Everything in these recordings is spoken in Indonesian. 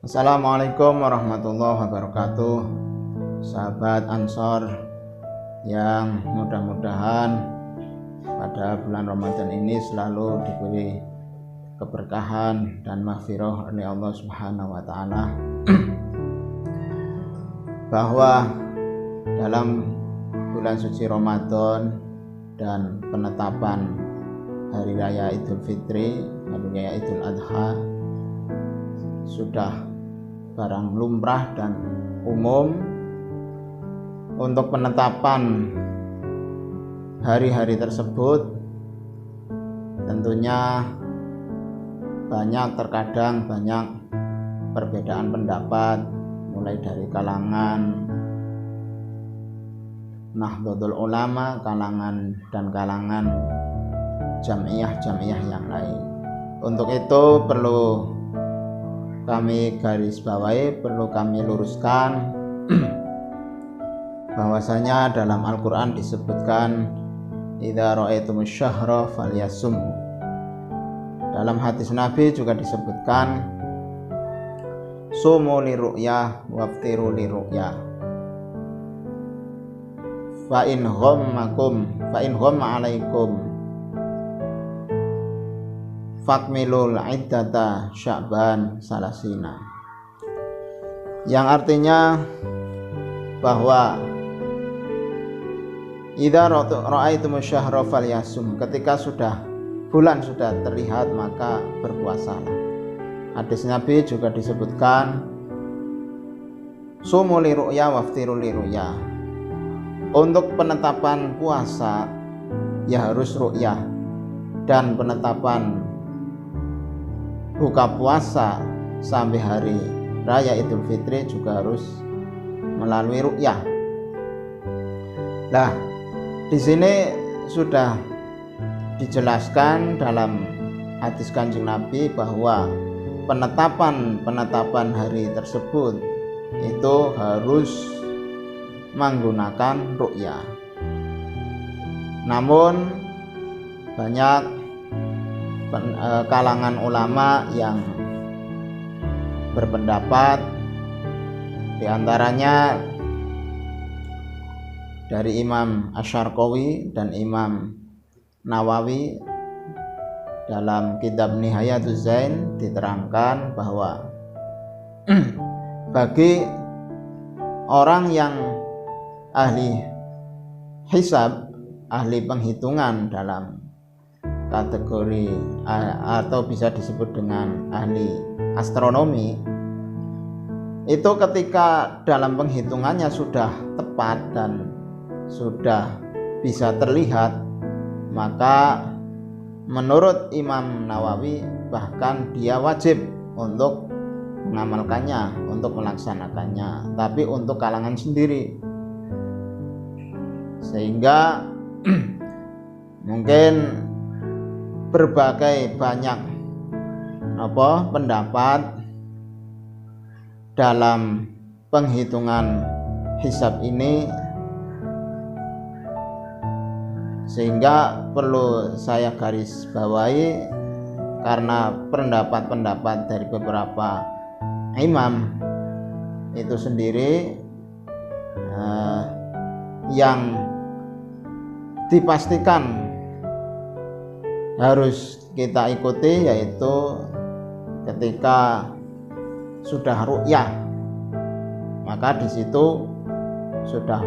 Assalamualaikum warahmatullahi wabarakatuh. Sahabat Ansor yang mudah-mudahan pada bulan Ramadan ini selalu diberi keberkahan dan maghfirah oleh Allah Subhanahu wa taala. Bahwa dalam bulan suci Ramadan dan penetapan hari raya Idul Fitri, hari raya Idul Adha sudah barang lumrah dan umum. Untuk penetapan hari-hari tersebut tentunya terkadang banyak perbedaan pendapat, mulai dari kalangan Nahdlatul Ulama, kalangan jamiah-jamiah yang lain. Untuk itu perlu kami garis bawahi, perlu kami luruskan bahwasanya dalam Al-Quran disebutkan idza ra'aitumus syahra falyasumhu. Dalam hadis Nabi juga disebutkan sumu liru'yah waftiru liru'yah, fa in ghamma alaikum fakmilul iddata sya'ban salasina, yang artinya bahwa idza ra'aitumus syahra falyasum, ketika bulan sudah terlihat maka berpuasalah. Hadis Nabi juga disebutkan sumu liru'ya waftiru liru'ya, untuk penetapan puasa ya harus ru'yah, dan penetapan buka puasa sampai hari raya Idul Fitri juga harus melalui ru'yah. Nah, di sini sudah dijelaskan dalam hadis Kanjeng Nabi bahwa penetapan hari tersebut itu harus menggunakan ru'yah. Namun banyak kalangan ulama yang berpendapat, diantaranya dari Imam Asy-Syarqawi dan Imam Nawawi dalam kitab Nihayatuz Zain diterangkan bahwa bagi orang yang ahli hisab, ahli penghitungan dalam kategori atau bisa disebut dengan ahli astronomi, itu ketika dalam penghitungannya sudah tepat dan sudah bisa terlihat, maka menurut Imam Nawawi bahkan dia wajib untuk mengamalkannya, untuk melaksanakannya, tapi untuk kalangan sendiri. Sehingga mungkin berbagai banyak pendapat dalam penghitungan hisab ini, sehingga perlu saya garis bawahi karena pendapat-pendapat dari beberapa imam itu sendiri yang dipastikan harus kita ikuti, yaitu ketika sudah ru'yah, maka di situ sudah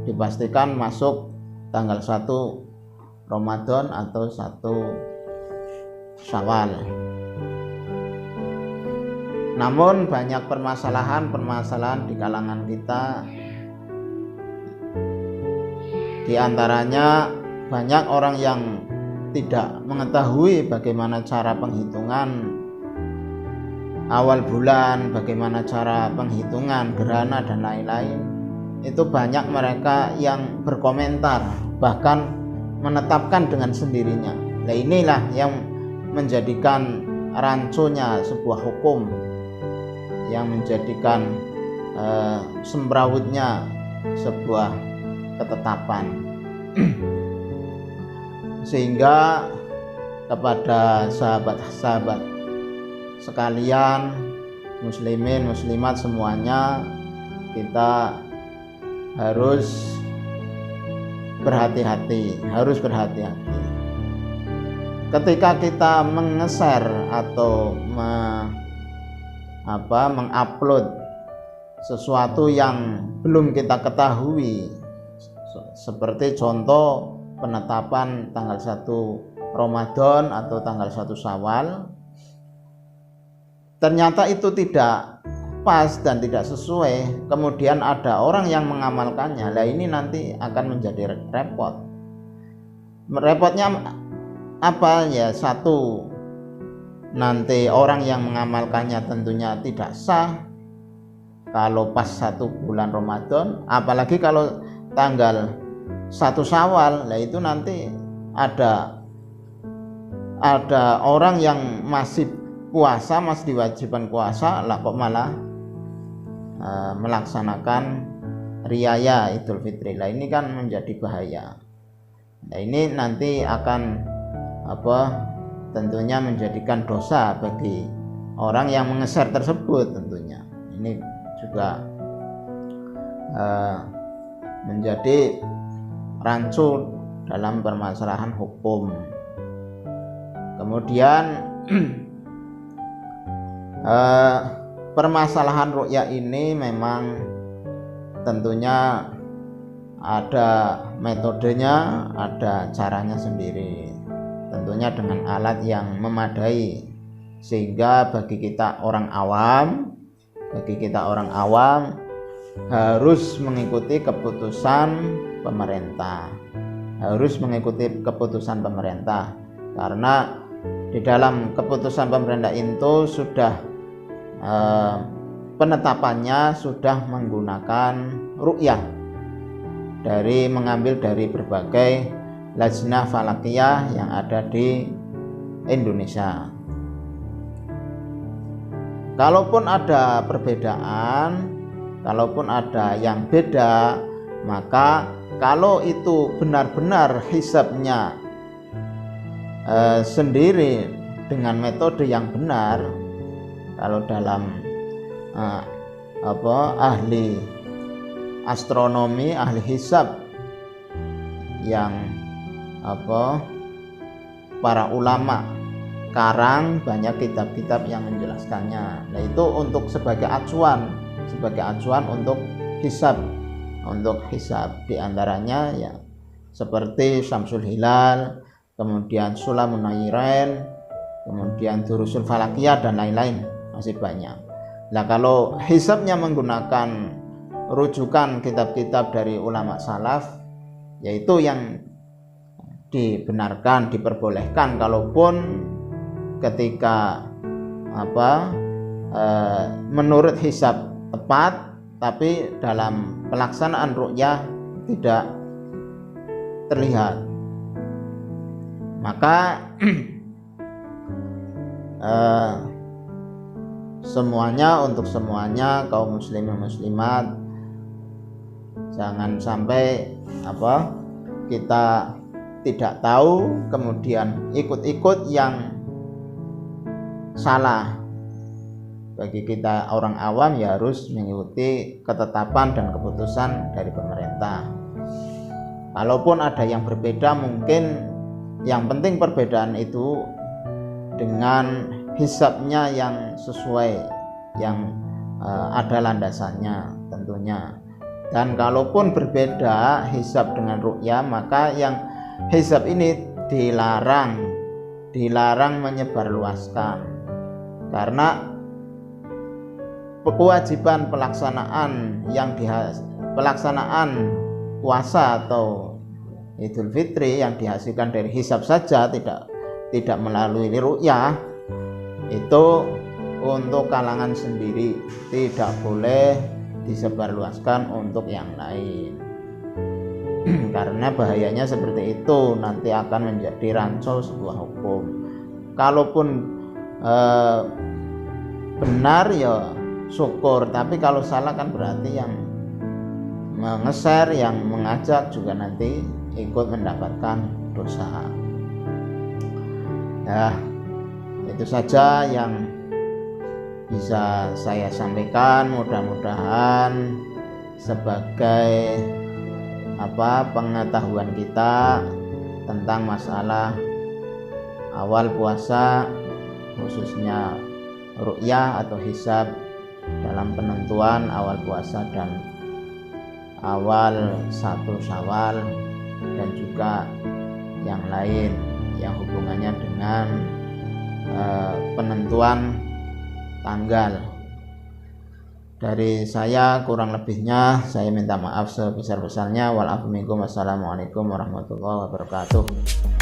dipastikan masuk tanggal 1 Ramadan atau 1 Syawal. Namun banyak permasalahan di kalangan kita, di antaranya banyak orang yang tidak mengetahui bagaimana cara penghitungan awal bulan, bagaimana cara penghitungan gerhana dan lain-lain. Itu banyak mereka yang berkomentar, bahkan menetapkan dengan sendirinya. Nah, inilah yang menjadikan rancunya sebuah hukum, yang menjadikan semrawutnya sebuah ketetapan. Sehingga kepada sahabat-sahabat sekalian, muslimin muslimat semuanya kita harus berhati-hati. Ketika kita meng-share atau mengupload sesuatu yang belum kita ketahui, seperti contoh penetapan tanggal 1 Ramadan atau tanggal 1 Syawal, ternyata itu tidak pas dan tidak sesuai, kemudian ada orang yang mengamalkannya, lah ini nanti akan menjadi repot. Repotnya apa ya? Satu, nanti orang yang mengamalkannya tentunya tidak sah kalau pas 1 bulan Ramadan, apalagi kalau tanggal 1 Syawal, lah itu nanti ada orang yang masih puasa, masih diwajibkan puasa, lah kok malah melaksanakan riyaya Idul Fitri. Lah ini kan menjadi bahaya. Nah ini nanti akan tentunya menjadikan dosa bagi orang yang meng-share tersebut. Tentunya ini juga menjadi rancu dalam permasalahan hukum. Kemudian permasalahan ru'yah ini memang tentunya ada metodenya, ada caranya sendiri, tentunya dengan alat yang memadai, sehingga bagi kita orang awam harus mengikuti keputusan pemerintah, karena di dalam keputusan pemerintah itu sudah penetapannya sudah menggunakan ru'yah, mengambil dari berbagai lajnah falakiyah yang ada di Indonesia. Kalaupun ada perbedaan, kalaupun ada yang beda, maka kalau itu benar-benar hisabnya sendiri dengan metode yang benar, kalau dalam ahli astronomi, ahli hisab yang para ulama karang banyak kitab-kitab yang menjelaskannya. Nah itu untuk sebagai acuan untuk hisab, diantaranya ya seperti Syamsul Hilal, kemudian Sulamun Nayirain, kemudian Durusul Falakiyah dan lain-lain, masih banyak. Nah kalau hisabnya menggunakan rujukan kitab-kitab dari ulama salaf, yaitu yang dibenarkan, diperbolehkan, kalaupun ketika menurut hisab tepat, tapi dalam pelaksanaan ru'yah tidak terlihat, maka untuk semuanya kaum muslimin muslimat, jangan sampai kita tidak tahu kemudian ikut-ikut yang salah. Bagi kita orang awam ya harus mengikuti ketetapan dan keputusan dari pemerintah. Kalaupun ada yang berbeda, mungkin yang penting perbedaan itu dengan hisabnya yang sesuai, yang ada landasannya tentunya. Dan kalaupun berbeda hisab dengan ru'yah, maka yang hisab ini dilarang menyebarluaskan, karena kewajiban pelaksanaan puasa atau Idul Fitri yang dihasilkan dari hisab saja, tidak melalui ru'yah, itu untuk kalangan sendiri, tidak boleh disebarluaskan untuk yang lain. Karena bahayanya seperti itu, nanti akan menjadi rancu sebuah hukum. Kalaupun benar ya syukur, tapi kalau salah kan berarti yang nge-share, yang mengajak juga nanti ikut mendapatkan dosa. Ya, itu saja yang bisa saya sampaikan, mudah-mudahan sebagai pengetahuan kita tentang masalah awal puasa, khususnya ru'yah atau hisab dalam penentuan awal puasa dan awal 1 Syawal, dan juga yang lain yang hubungannya dengan penentuan tanggal. Dari saya kurang lebihnya saya minta maaf sebesar-besarnya. Wal afu minkum. Wassalamualaikum warahmatullahi wabarakatuh.